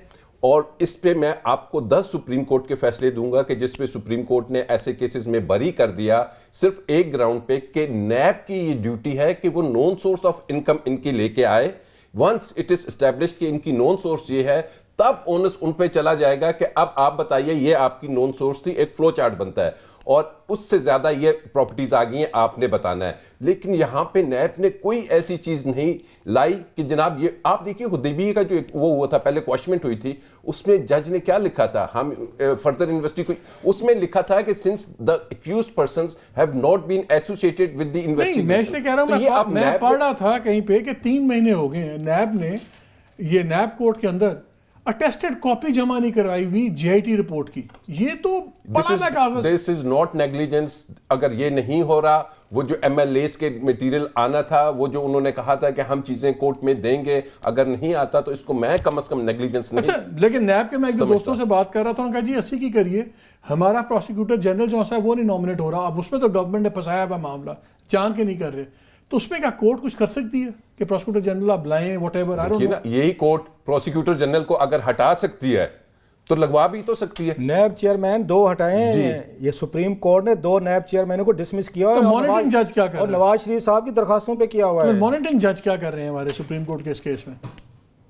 [SPEAKER 4] اور اس پہ میں آپ کو 10 سپریم کورٹ کے فیصلے دوں گا کہ جس پہ سپریم کورٹ نے ایسے کیسز میں بری کر دیا صرف ایک گراؤنڈ پہ کہ نیب کی یہ ڈیوٹی ہے کہ وہ نون سورس آف انکم ان کی لے کے آئے. ونس اٹ از اسٹیبلشڈ کہ ان کی نون سورس یہ ہے, تب اونس ان پہ چلا جائے گا کہ اب آپ بتائیے یہ آپ کی نون سورس تھی, ایک فلو چارٹ بنتا ہے اور اس سے زیادہ یہ پراپرٹیز آ گئی ہیں, آپ نے بتانا ہے. لیکن یہاں پہ نیب نے کوئی ایسی چیز نہیں لائی کہ جناب یہ آپ دیکھیے حدیبیہ کا جو وہ ہوا تھا پہلے کوشمنٹ ہوئی تھی, اس میں جج نے کیا لکھا تھا, ہم فردر انویسٹی کو اس میں لکھا تھا کہ since the accused persons have not been associated with the investigation.
[SPEAKER 1] میں اس لیے کہہ رہا ہوں, میں پڑھ رہا تھا کہیں پہ کہ 3 مہینے ہو گئے ہیں نیب نے, یہ نیب کورٹ کے اندر اٹیسٹڈ کاپی جمع نہیں کروائی ہوئی جے آئی ٹی رپورٹ کی. یہ تو
[SPEAKER 4] دس از ناٹ نیگلیجنس. اگر یہ نہیں ہو رہا, وہ جو ایم ایل ایز کے میٹیریل آنا تھا, وہ جو انہوں نے کہا تھا کہ ہم چیزیں کورٹ میں دیں گے, اگر نہیں آتا تو اس کو میں کم از کم نیگلیجنس نہیں.
[SPEAKER 1] اچھا, لیکن نیب کے میں ایک دوستوں سے بات کر رہا تھا, انہوں نے کہا جی 80 کی کریے, ہمارا پروسیکیوٹر جنرل جو ہے وہ نہیں نامنیٹ ہو رہا. اب اس میں تو گورنمنٹ نے پھنسایا ہوا معاملہ, جان کے نہیں کر رہے, تو اس میں کیا کورٹ کچھ کر سکتی ہے کہ پروسیکیوٹر جنرل آپ لائیں واٹ ایور؟
[SPEAKER 4] یہی کورٹ پروسیکیوٹر جنرل کو اگر ہٹا سکتی ہے تو لگوا بھی تو سکتی ہے.
[SPEAKER 2] نیب چیئرمین 2 ہٹائے ہیں, یہ سپریم کورٹ نے 2 نیب چیئرمینوں کو ڈسمس کیا
[SPEAKER 1] ہے. مانیٹرنگ جج کیا کر رہے ہیں؟
[SPEAKER 2] اور نواز شریف صاحب کی درخواستوں پہ کیا ہوا ہے.
[SPEAKER 1] مانیٹرنگ جج کیا کر رہے ہیں ہمارے سپریم کورٹ کے اس کیس میں؟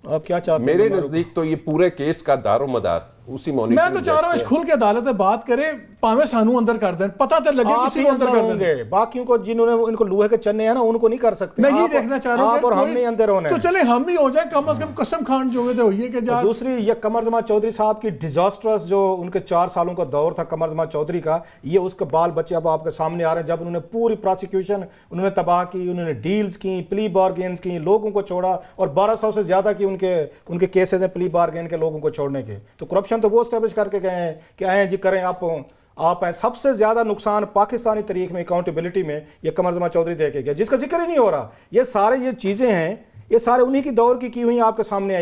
[SPEAKER 2] آپ کیا چاہتے ہیں؟
[SPEAKER 4] میرے نزدیک تو یہ پورے کیس کا دار و مدار اسی
[SPEAKER 1] میں تو چاہ رہا ہوں کھل کے عدالت میں بات کرے, پاویں سانو اندر کر دیں, پتہ تو لگے کسی کو اندر کر دیں.
[SPEAKER 2] باقیوں کو جنہوں نے ان کو لوہے کے چنے ہیں نا, ان کو نہیں کر سکتے.
[SPEAKER 1] میں یہ دیکھنا چاہ رہا ہوں
[SPEAKER 2] اور ہم نہیں اندر ہونے,
[SPEAKER 1] تو چلے ہم ہی ہو جائیں, کم از کم قسم کھان جو ہوئے تھے ہوئیے کہ جا.
[SPEAKER 2] دوسری یہ قمر زمان چودھری صاحب کی ڈیزاسٹرس جو ان کے 4 سالوں کا دور تھا قمر زمان چودھری کا, یہ اس کے بال بچے اب آپ کے سامنے آ رہے ہیں. جب انہوں نے پوری پروسیکیوشن انہوں نے تباہ کی, انہوں نے ڈیلز کی, پلی بارگینز کی, لوگوں کو چھوڑا, اور 1200 سے زیادہ کی ان کے کیسز ہیں پلی بارگین کے لوگوں کو چھوڑنے کے. تو کرپشن تو وہ اسٹیبلش کر کے گئے ہیں کہ آئیں جی کریں آپ ہیں. سب سے زیادہ نقصان پاکستانی تاریخ میں اکاؤنٹیبلٹی میں یہ قمر زمان چودھری دے کے گیا, جس کا ذکر ہی نہیں ہو رہا. یہ سارے یہ چیزیں ہیں, یہ سارے انہی کی دور کی ہوئی آپ کے سامنے آ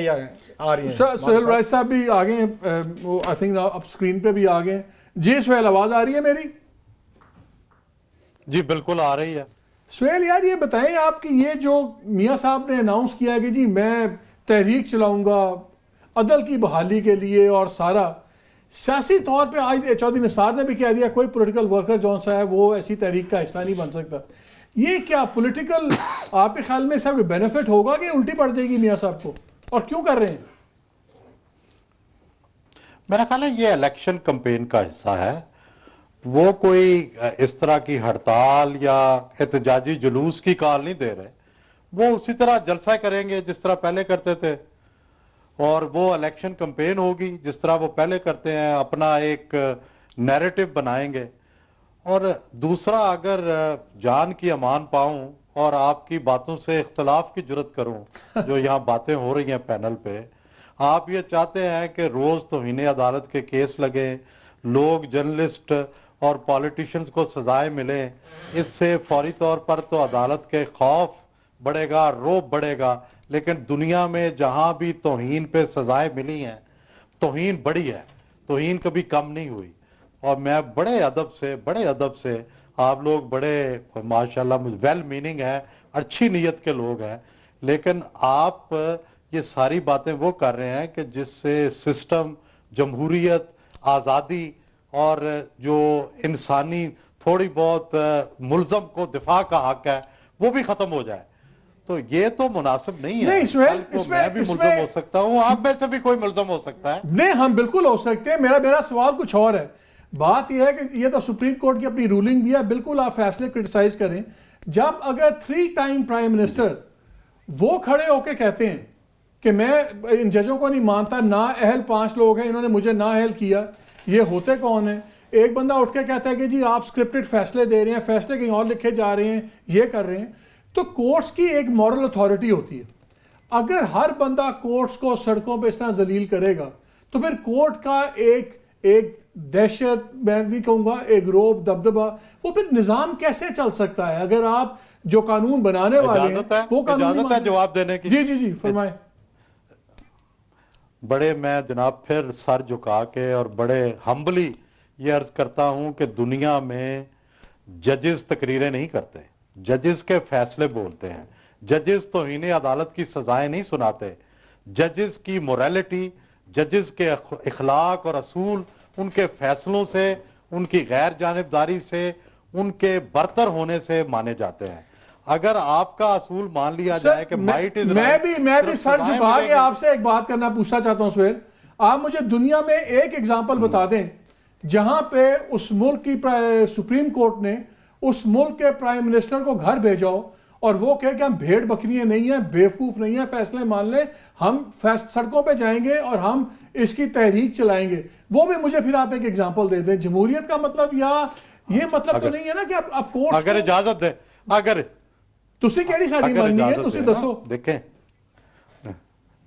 [SPEAKER 2] رہی ہیں.
[SPEAKER 1] سہیل رائس صاحب بھی آگے ہیں, آئی تھنک اب اسکرین پہ بھی آگے ہیں. جی سہیل, آواز آ رہی ہے میری؟
[SPEAKER 8] جی بالکل آ رہی ہے.
[SPEAKER 1] سہیل یار یہ بتائیں آپ کی یہ جو میاں صاحب نے اناؤنس کیا ہے کہ جی میں تحریک چلاؤں گا عدل کی بحالی کے لیے, اور سارا سیاسی طور پہ آج چودھری نثار نے بھی کہہ دیا کوئی پولیٹیکل ورکر جون سا ہے وہ ایسی تحریک کا حصہ نہیں بن سکتا. یہ کیا پولیٹیکل آپ کے خیال میں اس کا کوئی بینیفٹ ہوگا کہ الٹی پڑ جائے گی میاں صاحب کو, اور کیوں کر رہے ہیں؟
[SPEAKER 8] میرا خیال ہے یہ الیکشن کمپین کا حصہ ہے. وہ کوئی اس طرح کی ہڑتال یا احتجاجی جلوس کی کال نہیں دے رہے. وہ اسی طرح جلسہ کریں گے جس طرح پہلے کرتے تھے, اور وہ الیکشن کمپین ہوگی جس طرح وہ پہلے کرتے ہیں, اپنا ایک نیریٹو بنائیں گے. اور دوسرا, اگر جان کی امان پاؤں اور آپ کی باتوں سے اختلاف کی جرت کروں, جو یہاں باتیں ہو رہی ہیں پینل پہ, آپ یہ چاہتے ہیں کہ روز توہین عدالت کے کیس لگیں, لوگ جرنلسٹ اور پالیٹیشنز کو سزائیں ملیں, اس سے فوری طور پر تو عدالت کے خوف بڑھے گا, روب بڑھے گا. لیکن دنیا میں جہاں بھی توہین پہ سزائیں ملی ہیں, توہین بڑی ہے, توہین کبھی کم نہیں ہوئی. اور میں بڑے ادب سے آپ لوگ بڑے ماشاءاللہ ویل میننگ ہیں, اچھی نیت کے لوگ ہیں, لیکن آپ یہ ساری باتیں وہ کر رہے ہیں کہ جس سے سسٹم, جمہوریت, آزادی اور جو انسانی تھوڑی بہت ملزم کو دفاع کا حق ہے وہ بھی ختم ہو جائے. تو یہ تو مناسب نہیں ہے. میں بھی ملزم ہو سکتا ہوں, آپ میں سے بھی کوئی ملزم ہو سکتا ہے.
[SPEAKER 1] نہیں, ہم بالکل ہو سکتے ہیں. میرا سوال کچھ اور ہے. بات یہ ہے کہ یہ تو سپریم کورٹ کی اپنی رولنگ بھی ہے, بالکل آپ فیصلے کرٹیسائز کریں. جب اگر 3 ٹائم پرائم منسٹر وہ کھڑے ہو کے کہتے ہیں کہ میں ان ججوں کو نہیں مانتا, نا اہل 5 لوگ ہیں, انہوں نے مجھے نا اہل کیا, یہ ہوتے کون ہیں؟ ایک بندہ اٹھ کے کہتا ہے کہ جی آپ سکرپٹڈ فیصلے دے رہے ہیں, فیصلے کہیں اور لکھے جا رہے ہیں, یہ کر رہے ہیں. تو کورٹس کی ایک مورل اتھارٹی ہوتی ہے. اگر ہر بندہ کورٹس کو سڑکوں پہ اس طرح ذلیل کرے گا تو پھر کورٹ کا ایک دہشت, میں بھی کہوں گا ایک روب, دبدبہ, وہ پھر نظام کیسے چل سکتا ہے اگر آپ جو قانون بنانے والے ہیں وہ قانون
[SPEAKER 8] اجازت ہے جواب دینے کی؟
[SPEAKER 1] جی فرمائیں.
[SPEAKER 8] بڑے میں جناب پھر سر جھکا کے اور بڑے ہمبلی یہ عرض کرتا ہوں کہ دنیا میں ججز تقریریں نہیں کرتے, ججز کے فیصلے بولتے ہیں. ججز توہین عدالت کی سزائیں نہیں سناتے. ججز کی موریلٹی, ججز کے اخلاق اور اصول ان کے فیصلوں سے, ان کی غیر جانبداری سے, ان کے برتر ہونے سے مانے جاتے ہیں. اگر آپ کا اصول مان لیا جائے کہ مائٹ از
[SPEAKER 1] میں بھی سر جھکا کے آپ سے ایک بات کرنا پوچھنا چاہتا ہوں سہیل. آپ مجھے دنیا میں ایک ایگزامپل بتا دیں جہاں پہ اس ملک کی سپریم کورٹ نے اس ملک کے پرائم منسٹر کو گھر بھیجا ہو اور وہ کہے کہ ہم بھیڑ بکریاں نہیں ہیں, بیوقوف نہیں ہیں, فیصلے مان لیں, ہم سڑکوں پہ جائیں گے اور ہم اس کی تحریک چلائیں گے. وہ بھی مجھے پھر آپ ایک ایگزامپل دے دیں. جمہوریت کا مطلب یا یہ مطلب تو نہیں ہے نا کہ آپ کورٹ
[SPEAKER 8] اگر اجازت دے, اگر
[SPEAKER 1] تسی کیڑی ساڈی ماننی ہے تسی دسو.
[SPEAKER 8] دیکھیں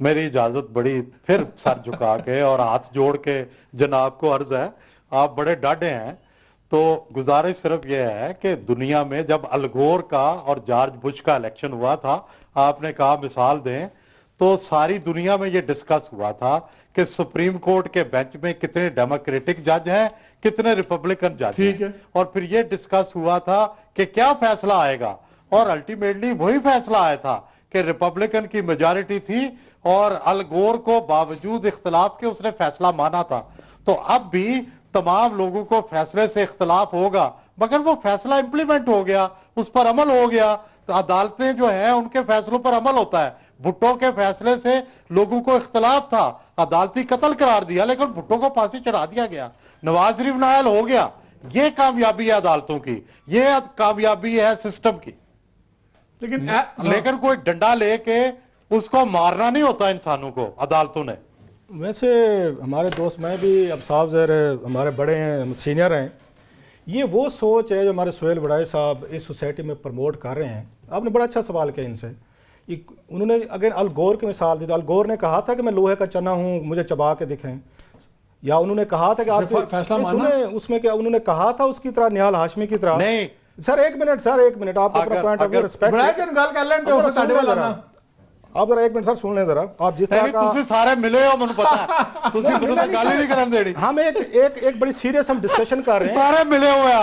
[SPEAKER 8] میری اجازت بڑی پھر سر جھکا کے اور ہاتھ جوڑ کے جناب کو عرض ہے, آپ بڑے ڈاڈے ہیں, تو گزارش صرف یہ ہے کہ دنیا میں جب الگور کا اور جارج بش کا الیکشن ہوا تھا, آپ نے کہا مثال دیں, تو ساری دنیا میں یہ ڈسکس ہوا تھا کہ سپریم کورٹ کے بینچ میں کتنے ڈیموکریٹک جج ہیں, کتنے ریپبلکن جج ہیں, اور پھر یہ ڈسکس ہوا تھا کہ کیا فیصلہ آئے گا, اور الٹیمیٹلی وہی فیصلہ آیا تھا کہ ریپبلکن کی میجارٹی تھی اور الگور کو باوجود اختلاف کے اس نے فیصلہ مانا تھا. تو اب بھی تمام لوگوں کو فیصلے سے اختلاف ہوگا, مگر وہ فیصلہ امپلیمنٹ ہو گیا, اس پر عمل ہو گیا. عدالتیں جو ہیں ان کے فیصلوں پر عمل ہوتا ہے. بھٹو کے فیصلے سے لوگوں کو اختلاف تھا, عدالتی قتل قرار دیا, لیکن بھٹو کو پھانسی چڑھا دیا گیا, نواز شریف نائل ہو گیا. یہ کامیابی ہے عدالتوں کی, یہ کامیابی ہے سسٹم کی. لیکن کوئی ڈنڈا لے کے اس کو مارنا نہیں ہوتا انسانوں کو عدالتوں نے.
[SPEAKER 2] ویسے ہمارے دوست میں بھی اب صاحب زیر ہمارے بڑے ہیں, سینئر ہیں, یہ وہ سوچ ہے جو ہمارے سہیل بڑائے صاحب اس سوسائٹی میں پروموٹ کر رہے ہیں. آپ نے بڑا اچھا سوال کیا ان سے. انہوں نے اگر الگور کی مثال دی تو الگور نے کہا تھا کہ میں لوہے کا چنا ہوں, مجھے چبا کے دکھیں, یا انہوں نے کہا تھا کہ آپ اس میں کیا انہوں نے کہا تھا اس کی طرح نہال ہاشمی کی طرح.
[SPEAKER 8] نہیں
[SPEAKER 2] سر ایک منٹ آپ اپنا پوائنٹ آف ویو ریسپیکٹ آپ ذرا ایک منٹ سر سن لیں ذرا. آپ جس طرح
[SPEAKER 8] تسی سارے ملے ہو مجھے پتا ہے, تسی مجھے تو گالی نہیں کرن دیڑی.
[SPEAKER 2] ہم ایک بڑی سیریس ہم ڈسکشن کر رہے ہیں,
[SPEAKER 8] سارے ملے ہوئے ہیں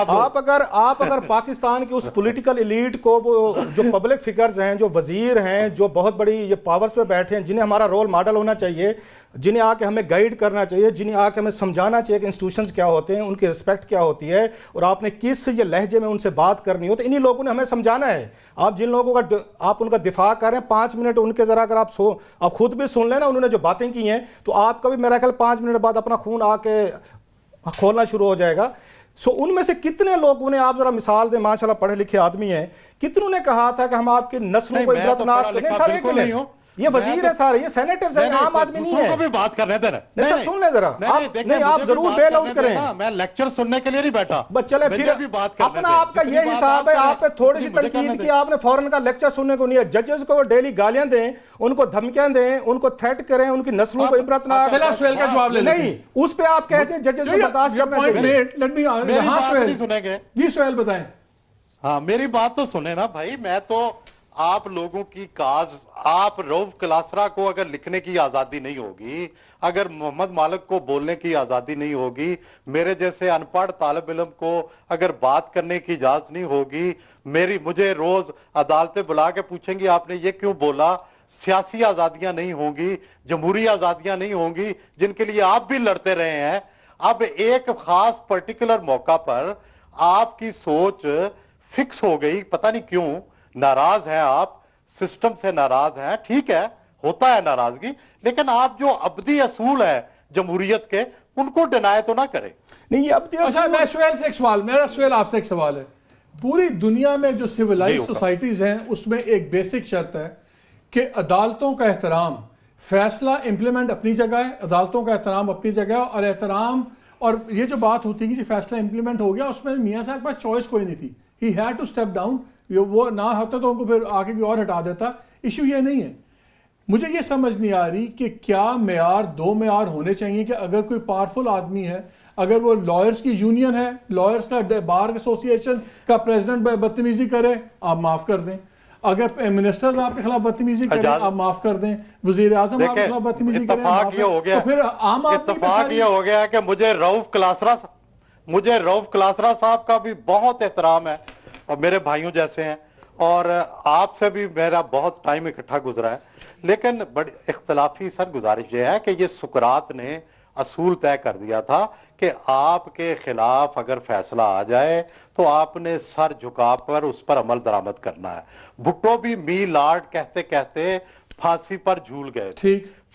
[SPEAKER 2] آپ اگر پاکستان کی اس پولیٹیکل ایلیٹ کو, وہ جو پبلک فگرز ہیں, جو وزیر ہیں, جو بہت بڑی یہ پاورز پہ بیٹھے ہیں, جنہیں ہمارا رول ماڈل ہونا چاہیے, جنہیں آ کے ہمیں گائیڈ کرنا چاہیے, جنہیں آ کے ہمیں سمجھانا چاہیے کہ انسٹیٹیوشنز کیا ہوتے ہیں, ان کی رسپیکٹ کیا ہوتی ہے, اور آپ نے کس یہ لہجے میں ان سے بات کرنی ہو, تو انہی لوگوں نے ہمیں سمجھانا ہے. آپ جن لوگوں کا آپ ان کا دفاع کر رہے ہیں, 5 منٹ ان کے ذرا اگر آپ خود بھی سن لیں نا انہوں نے جو باتیں کی ہیں, تو آپ کا بھی میرا خیال 5 منٹ بعد اپنا خون آ کے کھولنا شروع ہو جائے گا. ان میں سے کتنے لوگوں نے, آپ ذرا مثال دیں, ماشاءاللہ پڑھے لکھے آدمی ہیں, کتنوں نے کہا تھا کہ ہم آپ کی نسلوں کو عبرتناک نہیں. یہ وزیر ہے سارے, یہ سینیٹرز ہیں, عام آدمی نہیں ہے.
[SPEAKER 8] کو بھی بات کرنے دیں.
[SPEAKER 2] نہیں سر سن لیں ذرا, نہیں آپ ضرور بیل آؤٹ کریں.
[SPEAKER 8] میں لیکچر سننے کے لیے نہیں بیٹھا,
[SPEAKER 2] چلے پھر اپنا آپ کا یہ حساب ہے, آپ پہ تھوڑی سی تنقید کی, آپ نے فوراً کا لیکچر سننے کو نہیں ہے. ججز کو ڈیلی گالیاں دیں, ان کو دھمکیاں دیں, ان کو تھریٹ کریں, ان کی نسلوں کو عبرتناک.
[SPEAKER 1] چلے سہیل کا جواب لے لیں.
[SPEAKER 2] نہیں اس پہ آپ کہتے ہیں ججز کو برداشت کرنا چاہیے.
[SPEAKER 8] میری بات نہیں سنیں گے.
[SPEAKER 1] جی سہیل بتائیں.
[SPEAKER 8] ہاں میری بات تو سنیں نا بھائی. میں تو آپ لوگوں کی کاز, آپ روف کلاسرا کو اگر لکھنے کی آزادی نہیں ہوگی, اگر محمد مالک کو بولنے کی آزادی نہیں ہوگی, میرے جیسے ان پڑھ طالب علم کو اگر بات کرنے کی اجازت نہیں ہوگی, مجھے روز عدالتیں بلا کے پوچھیں گی آپ نے یہ کیوں بولا, سیاسی آزادیاں نہیں ہوں گی, جمہوری آزادیاں نہیں ہوں گی, جن کے لیے آپ بھی لڑتے رہے ہیں. اب ایک خاص پرٹیکولر موقع پر آپ کی سوچ فکس ہو گئی, پتہ نہیں کیوں. ناراض ہیں آپ, سسٹم سے ناراض ہیں, ٹھیک ہے, ہوتا ہے ناراضگی, لیکن آپ جو ابدی اصول ہے جمہوریت کے, ان کو ڈینائی تو نہ کریں.
[SPEAKER 2] نہیں یہ ابدی اصول.
[SPEAKER 1] میں سہیل سے ایک سوال, میرا سہیل آپ سے ایک سوال ہے. پوری دنیا میں جو سویلائز سوسائٹیز ہیں اس میں ایک بیسک شرط ہے کہ عدالتوں کا احترام, فیصلہ امپلیمنٹ اپنی جگہ ہے, عدالتوں کا احترام اپنی جگہ ہے, اور احترام, اور یہ جو بات ہوتی ہے کہ فیصلہ امپلیمنٹ ہو گیا, اس میں میاں صاحب کے پاس چوائس کوئی نہیں تھی. He had to step down. وہ نہ ہوتا تو ان کو پھر آگے کوئی اور ہٹا دیتا. ایشو یہ نہیں ہے. مجھے یہ سمجھ نہیں آ رہی کہ کیا معیار, 2 معیار ہونے چاہیے کہ اگر کوئی پاورفل آدمی ہے, اگر وہ لائرز کی یونین ہے, لائرز کا بار ایسوسی ایشن کا پریزیڈنٹ بدتمیزی کرے, آپ معاف کر دیں. اگر منسٹرز آپ کے خلاف بدتمیزی کریں, آپ معاف کر دیں. وزیر اعظم آپ کے خلاف بدتمیزی کریں,
[SPEAKER 8] اتفاق یہ ہو گیا کہ مجھے روف کلاسرا صاحب کا بھی بہت احترام ہے, اور میرے بھائیوں جیسے ہیں, اور آپ سے بھی میرا بہت ٹائم اکٹھا گزرا ہے, لیکن بڑی اختلافی سر گزارش یہ ہے کہ یہ سقراط نے اصول طے کر دیا تھا کہ آپ کے خلاف اگر فیصلہ آ جائے تو آپ نے سر جھکا پر اس پر عمل درآمد کرنا ہے. بھٹو بھی می لارڈ کہتے کہتے پھانسی پر جھول گئے.